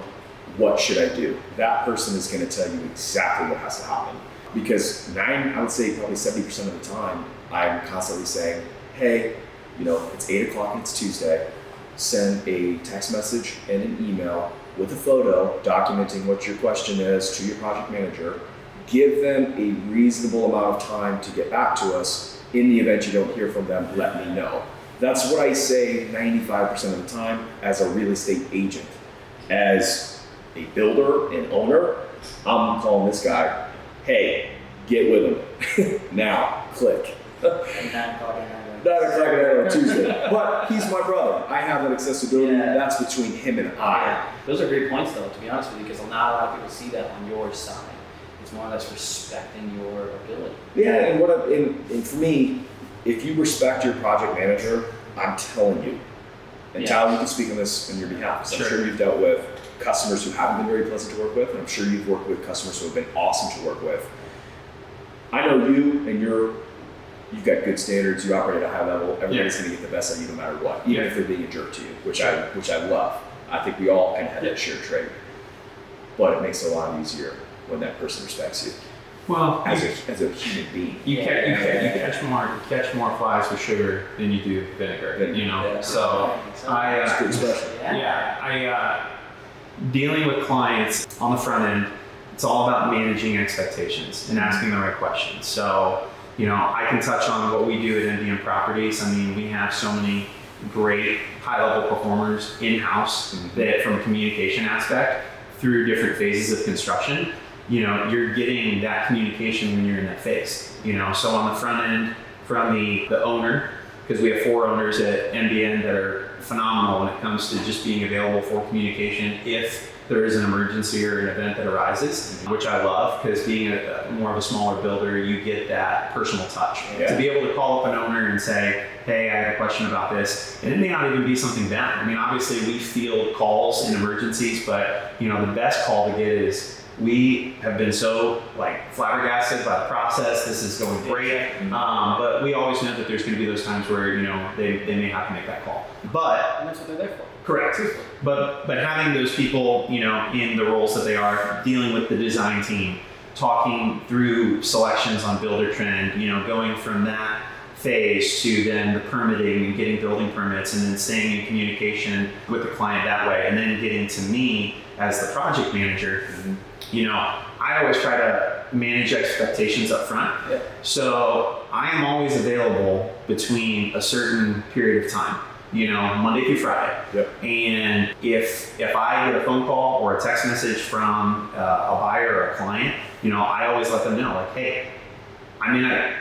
what should I do? That person is going to tell you exactly what has to happen. Because I would say probably 70% of the time, I'm constantly saying, hey, it's 8 o'clock, it's Tuesday, send a text message and an email with a photo documenting what your question is to your project manager. Give them a reasonable amount of time to get back to us. In the event you don't hear from them, let me know. That's what I say 95% of the time as a real estate agent. As a builder and owner, I'm calling this guy, hey, get with him. Now, click. 9 o'clock at night. 9 o'clock at night on Tuesday. But he's my brother. I have that accessibility. Yeah. That's between him and I. Yeah. Those are great points, though, to be honest with you, because not a lot of people see that on your side. It's more or less respecting your ability. Yeah, and for me, if you respect your project manager, I'm telling you, and Tyler, you can speak on this on your behalf, because I'm sure you've dealt with customers who haven't been very pleasant to work with, and I'm sure you've worked with customers who have been awesome to work with. I know you, and you've got good standards, you operate at a high level, everybody's going to get the best out of you no matter what, even if they're being a jerk to you, which I love. I think we all kind of have that shared trait. But it makes it a lot easier when that person respects you. Well, as a human being. You catch more flies with sugar than you do vinegar. Yeah. So That's a good expression. I dealing with clients on the front end, it's all about managing expectations and asking the right questions. So, I can touch on what we do at NDM Properties. I mean, we have so many great high-level performers in-house that from a communication aspect through different phases of construction, you're getting that communication when you're in that phase. So on the front end, from the owner, because we have 4 owners at NBN that are phenomenal when it comes to just being available for communication if there is an emergency or an event that arises, which I love, because being more of a smaller builder, you get that personal touch. To be able to call up an owner and say, hey, I have a question about this, and it may not even be something bad. I mean, obviously we field calls in emergencies, but the best call to get is, we have been so flabbergasted by the process. This is going great, but we always know that there's going to be those times where they may have to make that call. But And that's what they're there for. correct. But having those people in the roles that they are, dealing with the design team, talking through selections on Builder Trend, going from that phase to then the permitting and getting building permits, and then staying in communication with the client that way, and then getting to me as the project manager. I always try to manage expectations up front. Yeah. So I am always available between a certain period of time, Monday through Friday. Yep. And if I get a phone call or a text message from a buyer or a client, I always let them know, hey, I may not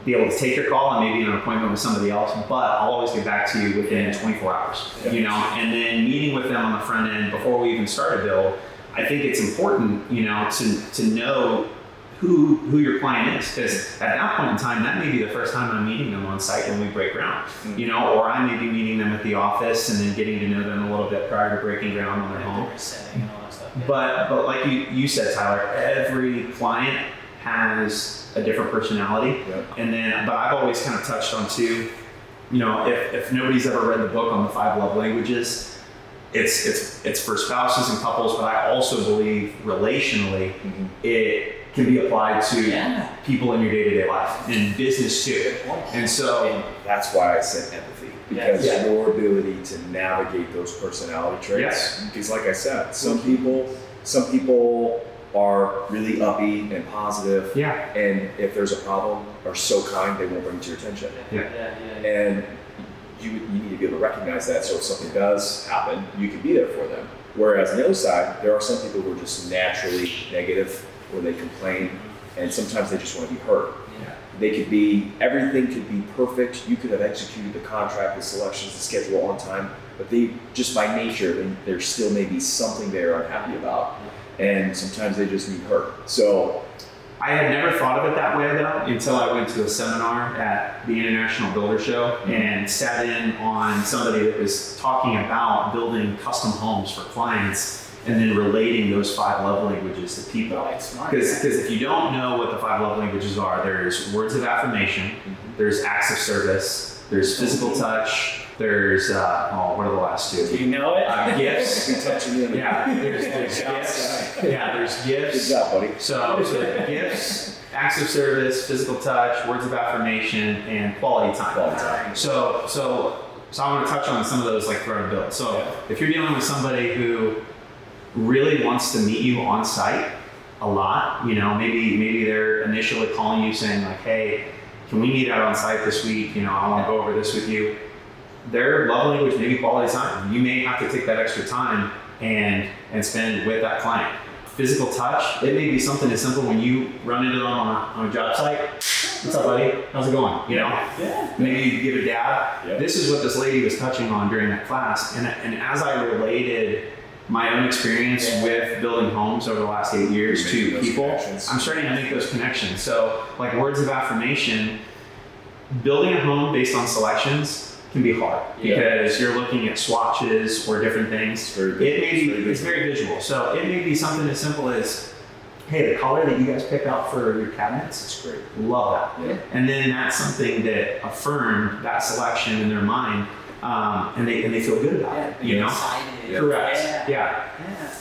be able to take your call, I may be in an appointment with somebody else, but I'll always get back to you within 24 hours. And then meeting with them on the front end before we even start a build, I think it's important, to know who your client is, because at that point in time, that may be the first time I'm meeting them on site when we break ground, or I may be meeting them at the office and then getting to know them a little bit prior to breaking ground on their home. Setting and all that stuff. Yeah. But like you said, Tyler, every client has a different personality. Yep. But I've always kind of touched on too, if nobody's ever read the book on the 5 love languages, it's for spouses and couples, but I also believe relationally, it can be applied to people in your day-to-day life and business too. And so that's why I said empathy, because your ability to navigate those personality traits. Because like I said, some people are really upbeat and positive, and if there's a problem, are so kind they won't bring it to your attention. And you need to be able to recognize that, so if something does happen, you can be there for them. Whereas on the other side, there are some people who are just naturally negative, or they complain, and sometimes they just want to be heard. Everything could be perfect. You could have executed the contract, the selections, the schedule on time, but they just by nature, there still may be something they're unhappy about. And sometimes they just need heard. So I had never thought of it that way though, until I went to a seminar at the International Builder Show and sat in on somebody that was talking about building custom homes for clients and then relating those 5 love languages to people. Because if you don't know what the 5 love languages are, there's words of affirmation, there's acts of service, there's physical touch, There's, what are the last Do two? you know it? Gifts. We touching in. Yeah, there's gifts. Yeah, there's Good gifts. job, buddy. So gifts, acts of service, physical touch, words of affirmation, and quality time. Quality time. So I want to touch on some of those like throughout a build. So if you're dealing with somebody who really wants to meet you on site a lot, maybe they're initially calling you saying like, hey, can we meet out on site this week? I want to go over this with you. Their love language may be quality time. You may have to take that extra time and spend with that client. Physical touch, it may be something as simple when you run into them on a job site. What's up, buddy? How's it going? Yeah. Maybe you give a dab. Yep. This is what this lady was touching on during that class. And as I related my own experience with building homes over the last 8 years You're making to those people, connections. I'm starting to make those connections. So like words of affirmation, building a home based on selections can be hard because you're looking at swatches or different things. It's very visual. So it may be something as simple as, hey, the color that you guys picked out for your cabinets, It's great. love that. Yeah. And then that's something that affirmed that selection in their mind, and they feel good about it. Excited. Correct. Yeah.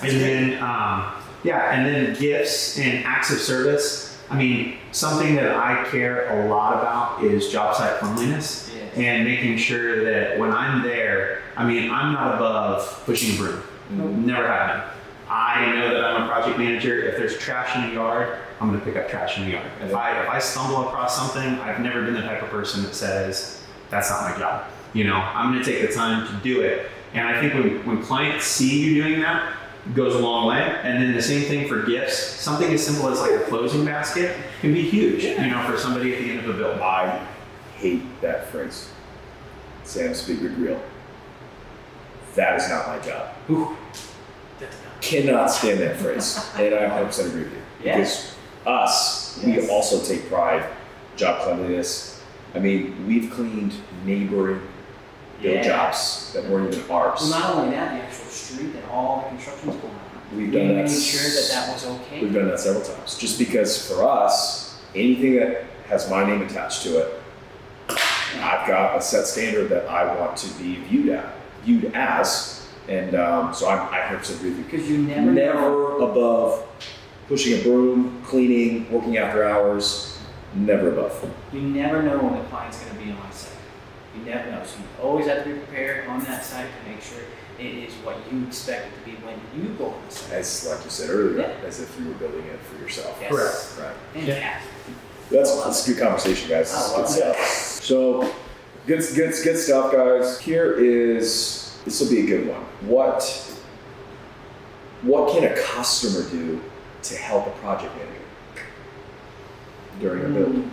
And then gifts and acts of service. I mean, something that I care a lot about is job site cleanliness and making sure that when I'm there, I'm not above pushing a broom. Mm-hmm. Never have been. I know that I'm a project manager. If there's trash in the yard, I'm going to pick up trash in the yard. If I stumble across something, I've never been the type of person that says, that's not my job. I'm going to take the time to do it. And I think when clients see you doing that, it goes a long way. And then the same thing for gifts. Something as simple as like a closing basket can be huge, for somebody at the end of a build. I hate that phrase. Sam, speak your real. That is not my job. Ooh. Cannot stand that phrase. And I 100% agree with you. Yes. Because we also take pride, job cleanliness. We've cleaned neighboring build jobs that weren't even ours. Well, not only that, the actual street that all the construction's going on. We've done that. Made sure that was okay. We've done that several times. Just because for us, anything that has my name attached to it, I've got a set standard that I want to be viewed as, and so I 100% agree with you. Because you never know. Never above pushing a broom, cleaning, working after hours. Never above. You never know when the client's going to be on site. You never know. So you always have to be prepared on that site to make sure it is what you expect it to be when you go on the site. As like you said earlier, as if you were building it for yourself. Yes. Correct. Right. Fantastic. That's good conversation, guys. This is good stuff. So, good stuff, guys. This will be a good one. What can a customer do to help a project manager during a build?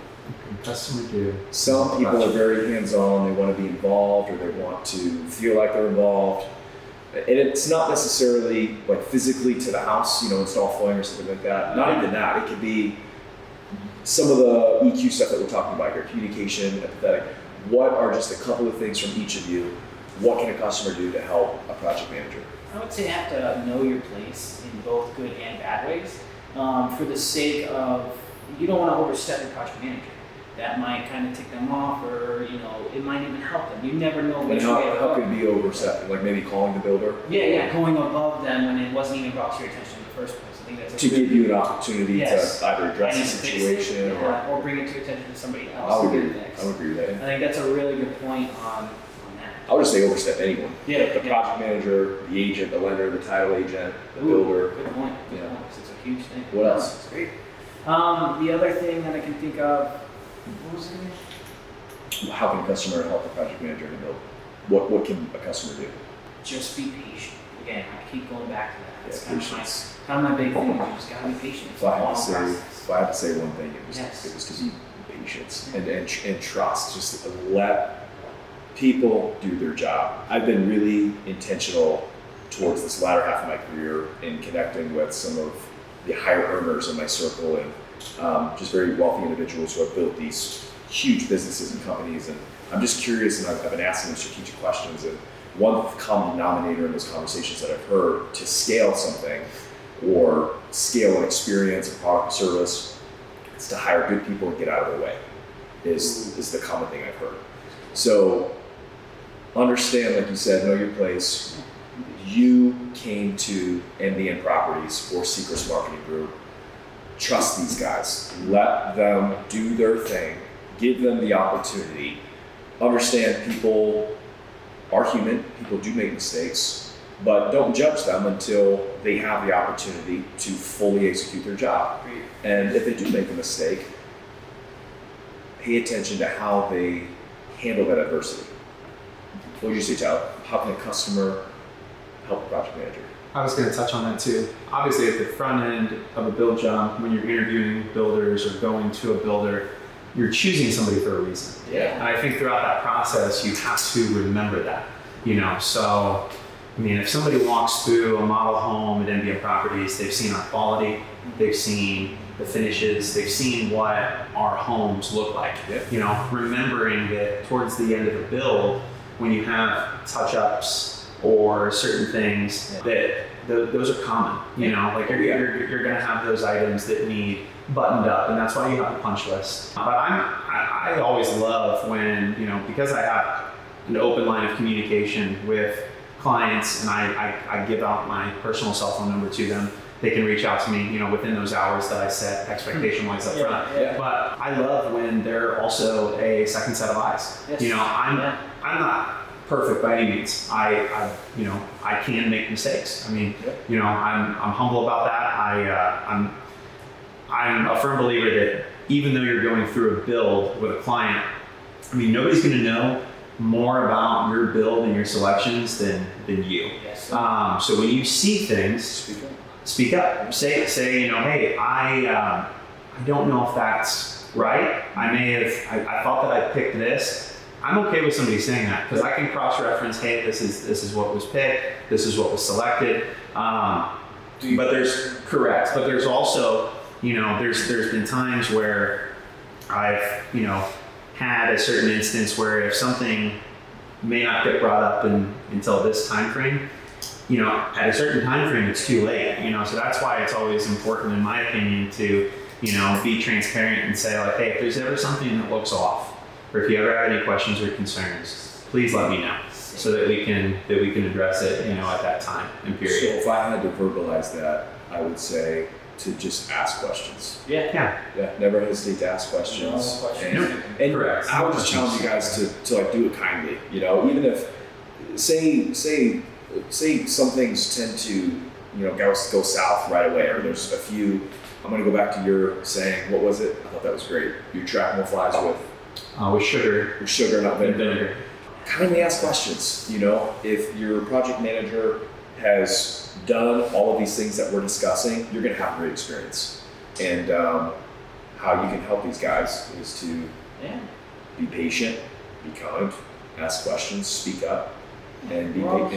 Customer do. Some people are very hands-on. They want to be involved, or they want to feel like they're involved. And it's not necessarily like physically to the house, install flooring or something like that. Not even that. It could be some of the EQ stuff that we're talking about here, communication, empathetic. What are just a couple of things from each of you? What can a customer do to help a project manager? I would say you have to know your place in both good and bad ways. For the sake of, you don't want to overstep your project manager. That might kind of tick them off, or it might even help them. You never know And which way to how go. could it be overstepping? Like maybe calling the builder Yeah, going above them when it wasn't even brought to your attention in the first place. I think that's to give you an opportunity to either address the and fix it, situation or bring it to attention to somebody else. I would to agree. get it fixed. I would agree with that. I think that's a really good point on that. I would just say overstep anyone. Yeah, The project manager, the agent, the lender, the title agent, the Ooh, builder. Good point. Good Yeah. point. It's a huge thing. What else? It's great. The other thing that I can think of, what was it? How can a customer help a project manager to build? What can a customer do? Just be patient. Again, I keep going back to that. It's Yeah, kind patience. of my big thing. You just gotta be patient. It's If a I long had to say, process. if I had to say one thing, it was to be patient and trust. Just let people do their job. I've been really intentional towards this latter half of my career in connecting with some of the higher earners in my circle and just very wealthy individuals who have built these huge businesses and companies. And I'm just curious, and I've been asking them strategic questions. And one common denominator in those conversations that I've heard to scale something or scale an experience, a product, or service, is to hire good people and get out of their way, is the common thing I've heard. So understand, like you said, know your place. You came to MDN Properties or Secrist Marketing Group. Trust these guys. Let them do their thing. Give them the opportunity. Understand people are human. People do make mistakes, but don't judge them until they have the opportunity to fully execute their job. And if they do make a mistake, pay attention to how they handle that adversity. What would you say, Tyler? How can a customer help a project manager? I was going to touch on that too. Obviously, at the front end of a build job, when you're interviewing builders or going to a builder, you're choosing somebody for a reason. Yeah. And I think throughout that process, you have to remember that. So, I mean, if somebody walks through a model home at MDN Properties, they've seen our quality, they've seen the finishes, they've seen what our homes look like. Yeah. Remembering that towards the end of the build, when you have touch-ups or certain things, that those are common. You're going to have those items that need buttoned up, and that's why you have the punch list. But I always love when, because I have an open line of communication with clients, and I give out my personal cell phone number to them. They can reach out to me, within those hours that I set expectation-wise up front. Yeah. But I love when they're also a second set of eyes. Yes. I'm not perfect by any means. I can make mistakes. I'm humble about that. I'm a firm believer that even though you're going through a build with a client, nobody's going to know more about your build and your selections than you. Yes. So when you see things, speak up. Say, hey, I don't know if that's right. I thought that I picked this. I'm okay with somebody saying that because I can cross-reference. Hey, this is what was picked. This is what was selected. But there's also, there's been times where I've, had a certain instance where if something may not get brought up until this time frame, at a certain time frame, it's too late. So that's why it's always important, in my opinion, to be transparent and say, like, hey, if there's ever something that looks off, or if you ever have any questions or concerns, please let me know so that we can address it, at that time and period. So if I had to verbalize that, I would say to just ask questions. Yeah. Never hesitate to ask questions. No questions. And Correct. I would just challenge you guys to like do it kindly. Even if say some things tend to go south right away, or there's a few. I'm going to go back to your saying. What was it? I thought that was great. You trap more flies With sugar. with sugar, not vinegar. Kindly ask questions. If your project manager has done all of these things that we're discussing, you're going to have a great experience. And how you can help these guys is to be patient, be kind, ask questions, speak up, and be very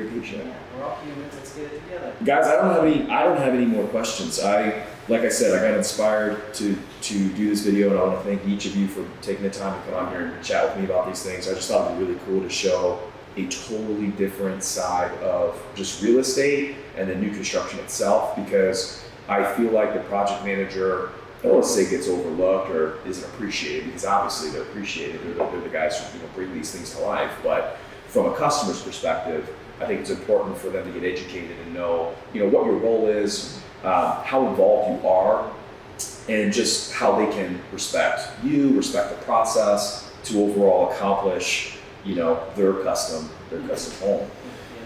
patient. Yeah, we're all humans. Let's get it together. Guys, I don't have any more questions. Like I said, I got inspired to do this video, and I want to thank each of you for taking the time to come on here and chat with me about these things. I just thought it'd be really cool to show a totally different side of just real estate and the new construction itself, because I feel like the project manager, I don't want to say gets overlooked or isn't appreciated, because obviously they're appreciated. They're the guys who bring these things to life. But from a customer's perspective, I think it's important for them to get educated and know, what your role is, how involved you are, and just how they can respect you, respect the process to overall accomplish, their custom home.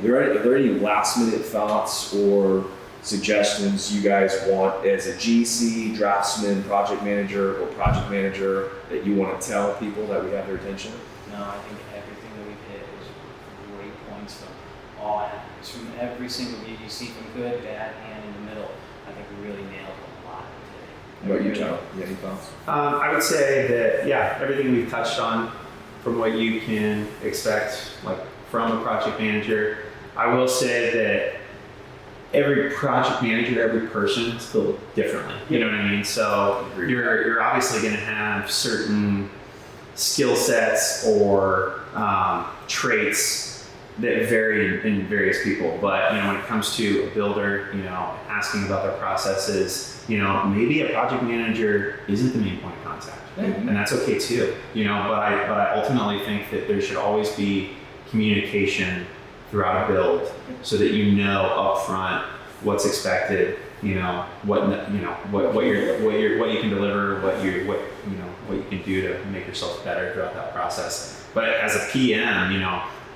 Are there any last minute thoughts or suggestions you guys want as a GC, draftsman, project manager that you want to tell people that we have their attention? No, I think everything that we've hit is great points from all avenues, from every single view you see, from good, bad, and in the middle. I think we really nailed a lot today. What about you, John? You have any thoughts? I would say that, everything we've touched on, from what you can expect, like from a project manager. I will say that every project manager, every person is built differently. You know what I mean? So you're obviously going to have certain skill sets or traits that vary in various people. But when it comes to a builder, asking about their processes, maybe a project manager isn't the main point of contact, and that's okay too. But I ultimately think that there should always be communication throughout a build, so that up front what's expected, what you can deliver, what you can do to make yourself better throughout that process. But as a PM,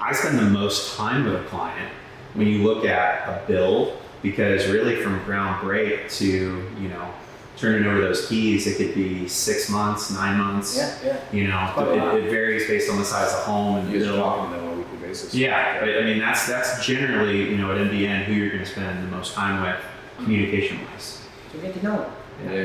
I spend the most time with a client when you look at a build, because really from ground break to turning over those keys, it could be 6 months, 9 months. It varies based on the size of the home and You guys are talking to them on a weekly basis. Yeah, but that's generally at NBN who you're going to spend the most time with, communication wise. So get to know it.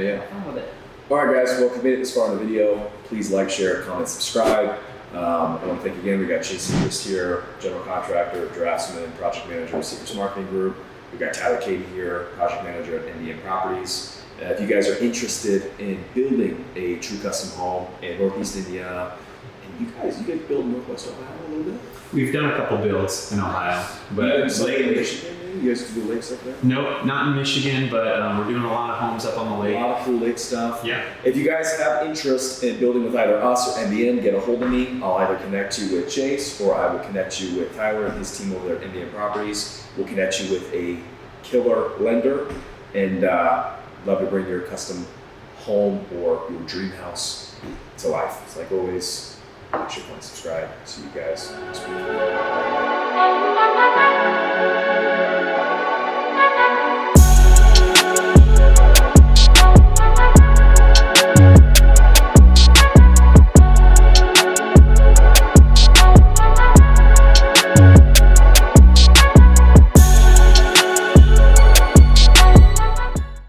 Yeah. Have fun with it. All right, guys. Well, if you made it this far in the video, please like, share, comment, subscribe. I want to thank again. We got Secrist here, general contractor, draftsman, project manager of Secrist Marketing Group. We got Tyler Katie here, project manager at Indian Properties. If you guys are interested in building a true custom home in Northeast Indiana, and you guys build Northwest Ohio a little bit. We've done a couple builds in Ohio, but lately, Michigan, maybe? You guys do lakes up there? Nope, not in Michigan, but we're doing a lot of homes up on the A lake. lot of cool lake stuff. Yeah. If you guys have interest in building with either us or NBN, get a hold of me. I'll either connect you with Chase, or I will connect you with Tyler and his team over there at Indian Properties. We'll connect you with a killer lender, and love to bring your custom home or your dream house to life. It's like always, like, share, comment, subscribe. See you guys next week.